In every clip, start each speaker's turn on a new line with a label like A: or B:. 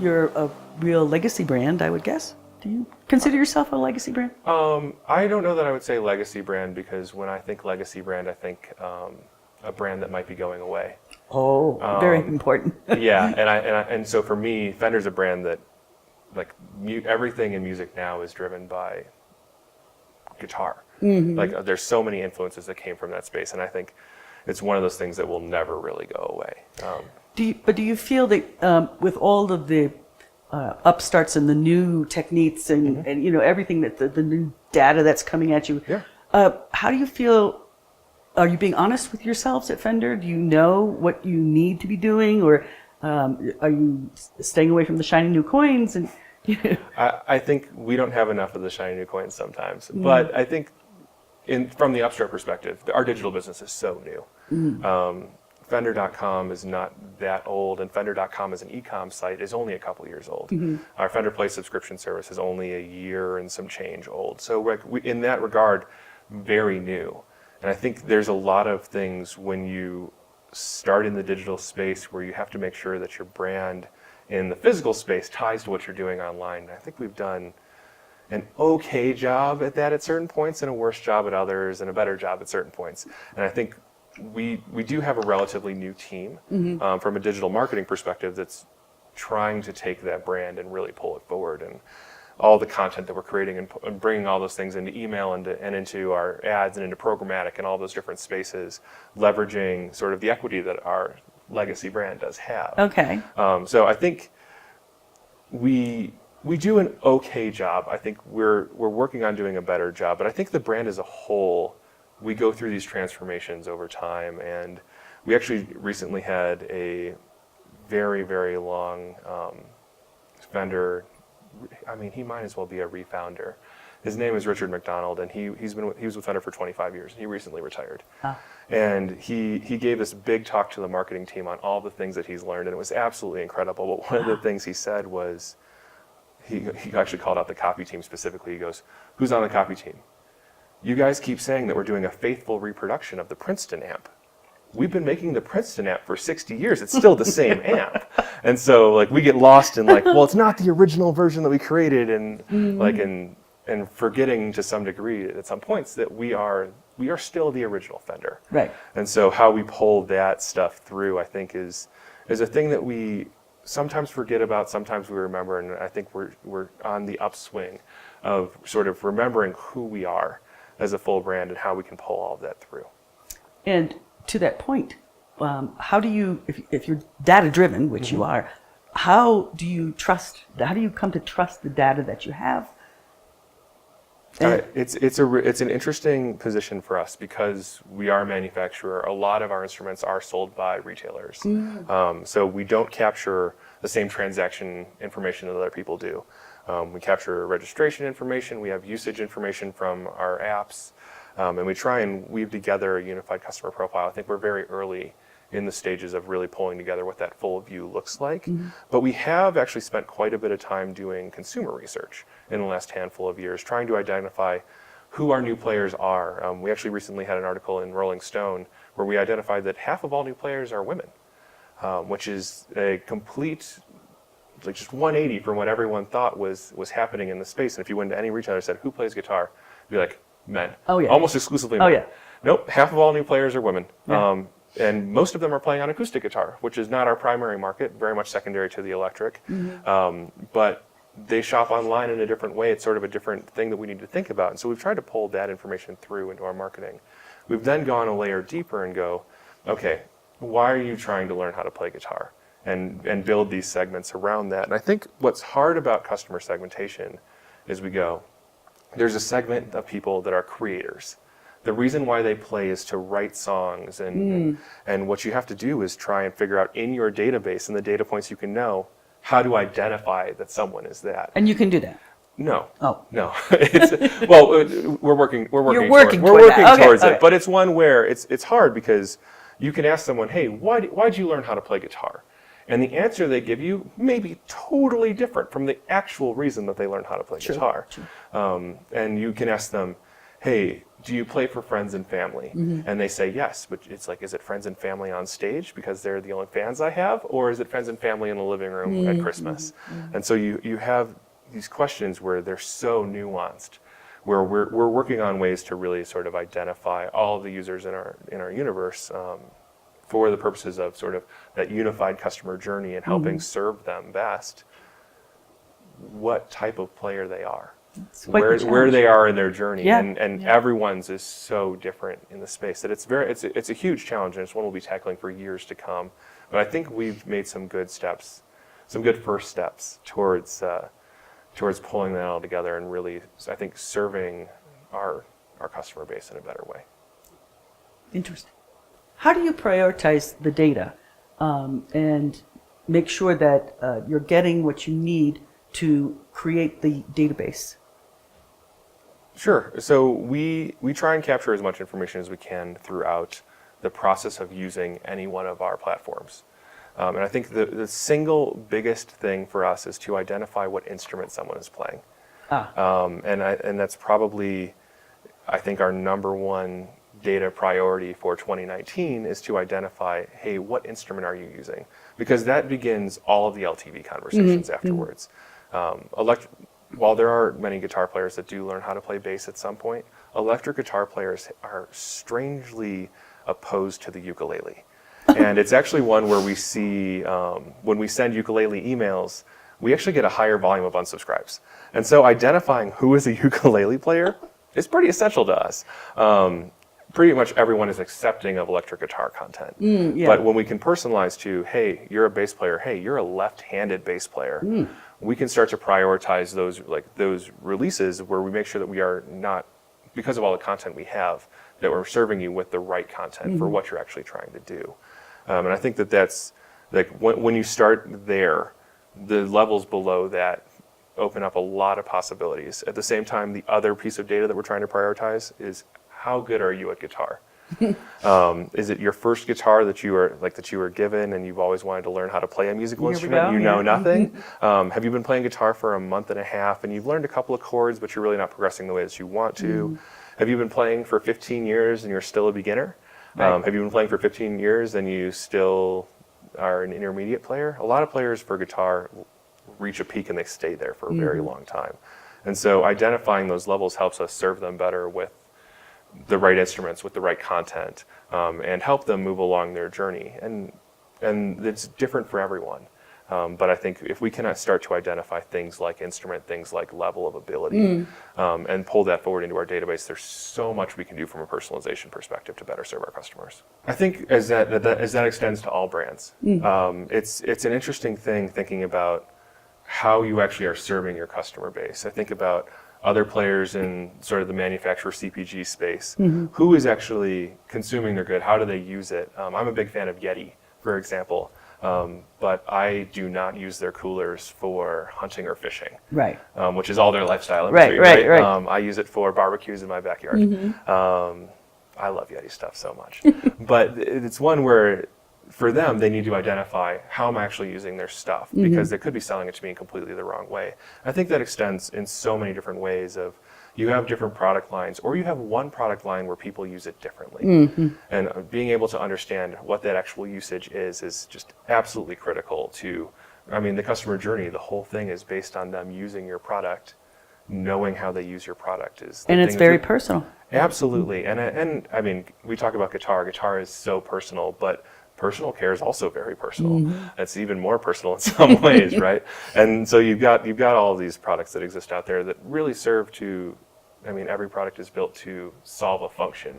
A: you're a real legacy brand, I would guess. Do you consider yourself a legacy brand?
B: I don't know that I would say legacy brand, because when I think legacy brand, I think a brand that might be going away.
A: Oh, very important.
B: Yeah, and so for me, Fender's a brand that, like, everything in music now is driven by guitar. Mm-hmm. Like, there's so many influences that came from that space, and I think it's one of those things that will never really go away.
A: Do you feel that with all of the upstarts and the new techniques and,
B: mm-hmm.
A: and everything that the new data that's coming at you,
B: yeah.
A: How do you feel? Are you being honest with yourselves at Fender? Do you know what you need to be doing, or are you staying away from the shiny new coins? And
B: I think we don't have enough of the shiny new coins sometimes, but I think from the upstart perspective, our digital business is so new. Fender.com is not that old, and Fender.com as an e-com site is only a couple years old. Mm-hmm. Our Fender Play subscription service is only a year and some change old. So in that regard, very new. And I think there's a lot of things when you start in the digital space where you have to make sure that your brand in the physical space ties to what you're doing online. I think we've done an okay job at that at certain points, and a worse job at others, and a better job at certain points. And I think we do have a relatively new team from a digital marketing perspective that's trying to take that brand and really pull it forward. And all the content that we're creating and bringing all those things into email and into our ads and into programmatic and all those different spaces, leveraging sort of the equity that our legacy brand does have.
A: Okay.
B: So I think we do an okay job. I think we're working on doing a better job, but I think the brand as a whole, we go through these transformations over time, and we actually recently had a very, very long Fender. I mean, he might as well be a refounder. His name is Richard McDonald, and he was with Fender for 25 years. He recently retired. And he gave this big talk to the marketing team on all the things that he's learned, and it was absolutely incredible. But one of the things he said was, he actually called out the copy team specifically. He goes, "Who's on the copy team? You guys keep saying that we're doing a faithful reproduction of the Princeton amp. We've been making the Princeton amp for 60 years. It's still the same amp." And so, like, we get lost in, like, well, it's not the original version that we created, and like, and forgetting to some degree at some points that we are still the original Fender.
A: Right.
B: And so how we pull that stuff through, I think, is a thing that we sometimes forget about, sometimes we remember, and I think we're on the upswing of sort of remembering who we are as a full brand and how we can pull all of that through.
A: And to that point, how do you, if you're data driven, which you are, how do you come to trust the data that you have?
B: It's an interesting position for us because we are a manufacturer. A lot of our instruments are sold by retailers. So we don't capture the same transaction information that other people do. We capture registration information, we have usage information from our apps, and we try and weave together a unified customer profile. I think we're very early in the stages of really pulling together what that full view looks like. But we have actually spent quite a bit of time doing consumer research in the last handful of years, trying to identify who our new players are. We actually recently had an article in Rolling Stone where we identified that half of all new players are women, which is a complete, like, just 180 from what everyone thought was happening in the space. And if you went to any retailer and said, "Who plays guitar?" You'd be like, "Men."
A: Oh, yeah.
B: Almost exclusively men.
A: Oh, yeah.
B: Nope, half of all new players are women.
A: Yeah.
B: And most of them are playing on acoustic guitar, which is not our primary market, very much secondary to the electric. But they shop online in a different way. It's sort of a different thing that we need to think about. And so we've tried to pull that information through into our marketing. We've then gone a layer deeper and go, okay, why are you trying to learn how to play guitar? And build these segments around that. And I think what's hard about customer segmentation is we go, there's a segment of people that are creators. The reason why they play is to write songs, and what you have to do is try and figure out in your database and the data points you can know how to identify that someone is that.
A: And you can do that.
B: No.
A: Oh.
B: No. Well, we're working
A: You're working
B: towards
A: it.
B: Okay. But it's one where it's hard because you can ask someone, "Hey, why'd you learn how to play guitar?" And the answer they give you may be totally different from the actual reason that they learned how to play guitar.
A: True.
B: And you can ask them, "Hey, do you play for friends and family? And they say yes, but it's like, is it friends and family on stage because they're the only fans I have, or is it friends and family in the living room at Christmas? And so you have these questions where they're so nuanced, where we're working on ways to really sort of identify all of the users in our universe for the purposes of sort of that unified customer journey and helping serve them best what type of player they are. Where they are in their journey, and everyone's is so different in the space that it's a huge challenge, and it's one we'll be tackling for years to come. But I think we've made some good steps, some good first steps towards pulling that all together and really, I think, serving our customer base in a better way.
A: Interesting. How do you prioritize the data and make sure that you're getting what you need to create the database?
B: Sure. So we try and capture as much information as we can throughout the process of using any one of our platforms. And I think the single biggest thing for us is to identify what instrument someone is playing. And that's probably, I think, our number one data priority for 2019 is to identify, hey, what instrument are you using? Because that begins all of the LTV conversations afterwards. While there are many guitar players that do learn how to play bass at some point, electric guitar players are strangely opposed to the ukulele. And it's actually one where we see, when we send ukulele emails, we actually get a higher volume of unsubscribes. And so identifying who is a ukulele player is pretty essential to us. Pretty much everyone is accepting of electric guitar content. But when we can personalize to, hey, you're a bass player, hey, you're a left-handed bass player, we can start to prioritize those releases where we make sure that we are not, because of all the content we have, that we're serving you with the right content for what you're actually trying to do. And I think that's like when you start there, the levels below that open up a lot of possibilities. At the same time, the other piece of data that we're trying to prioritize is how good are you at guitar? Is it your first guitar that you were given and you've always wanted to learn how to play a musical instrument? You know nothing. Have you been playing guitar for a month and a half and you've learned a couple of chords, but you're really not progressing the way that you want to? Have you been playing for 15 years and you're still a beginner? Have you been playing for 15 years and you still are an intermediate player? A lot of players for guitar reach a peak and they stay there for a very long time. And so identifying those levels helps us serve them better with the right instruments, with the right content, and help them move along their journey. And it's different for everyone. But I think if we cannot start to identify things like instrument, things like level of ability, and pull that forward into our database, there's so much we can do from a personalization perspective to better serve our customers. I think as that extends to all brands, it's an interesting thing thinking about how you actually are serving your customer base. I think about other players in sort of the manufacturer CPG space. Who is actually consuming their good? How do they use it? I'm a big fan of Yeti, for example. But I do not use their coolers for hunting or fishing, which is all their lifestyle imagery. Right. I use it for barbecues in my backyard. I love Yeti stuff so much. But it's one where, for them, they need to identify how I'm actually using their stuff, because they could be selling it to me in completely the wrong way. I think that extends in so many different ways of, you have different product lines, or you have one product line where people use it differently. And being able to understand what that actual usage is just absolutely critical to, the customer journey. The whole thing is based on them using your product, knowing how they use your product. And
A: it's very personal.
B: Absolutely. And we talk about guitar. Guitar is so personal, but personal care is also very personal. It's even more personal in some ways, right? And so you've got all of these products that exist out there that really serve to, every product is built to solve a function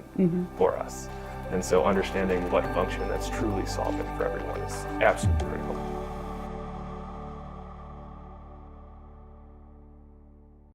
B: for us. And so understanding what function that's truly solving for everyone is absolutely critical.